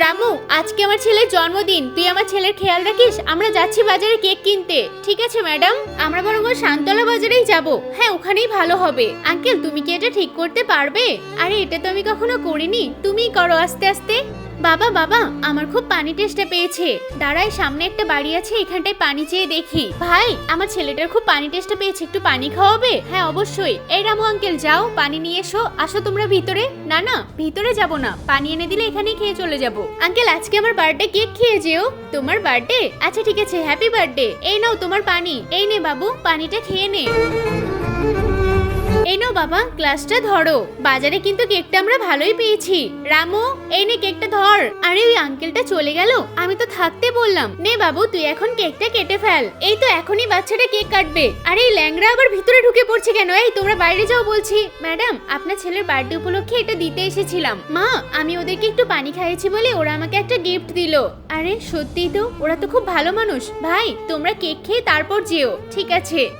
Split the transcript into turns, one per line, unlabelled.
রামু, আজকে আমার ছেলের জন্মদিন, তুই আমার ছেলের খেয়াল রাখিস। আমরা যাচ্ছি বাজারে কেক কিনতে। ঠিক আছে ম্যাডাম, আমরা বরং শান্তলা বাজারেই যাব। হ্যাঁ, ওখানেই ভালো হবে। আঙ্কেল, তুমি কি এটা ঠিক করতে পারবে? আরে এটা তো আমি কখনো করিনি, তুমিই করো আস্তে আস্তে। বাবা বাবা, আমার খুব পানি টেস্টে পেয়েছে। দাঁড়াই, সামনে একটা বাড়ি আছে, এখানটায় পানি চেয়ে দেখি। ভাই, আমার ছেলেটার খুব পানি টেস্টে পেয়েছে, একটু পানি খাওয়াবে? হ্যাঁ অবশ্যই। এই রামু আঙ্কেল, যাও পানি নিয়ে এসো। আসো তোমরা ভিতরে। না না, ভিতরে যাব না, পানি এনে দিলে এখানেই খেয়ে চলে যাব। আঙ্কেল, আজকে আমার বার্থডে, কেক খেয়ে যেও। তোমার বার্থডে? আচ্ছা ঠিক আছে, হ্যাপি বার্থডে। এই নাও তোমার পানি। এই নে বাবু, পানিটা খেয়ে নে। এই নাও বাবা, গ্লাসটা ধরো। বাজারে কিন্তু কেকটা আমরা ভালোই পেয়েছি। রামু, এই নে কেকটা ধর। আরে ওই আঙ্কেলটা চলে গেল, আমি তো থাকতে বললাম। নে বাবু, তুই এখন কেকটা কেটে ফেল। এই তো এখনই বাচ্চাটা কেক কাটবে। আরে এই ল্যাংড়া আবার ভিতরে ঢুকে পড়ছে কেন? এই তোমরা বাইরে যাও বলছি। ম্যাডাম, আপনার ছেলের বার্থডে উপলক্ষে এটা দিতে এসেছিলাম। মা, আমি ওদেরকে একটু পানি খাইয়েছি বলে ওরা আমাকে একটা গিফট দিল। আরে সত্যিই তো, ওরা তো খুব ভালো মানুষ। ভাই, তোমরা কেক খেয়ে তারপর যেও। ঠিক আছে।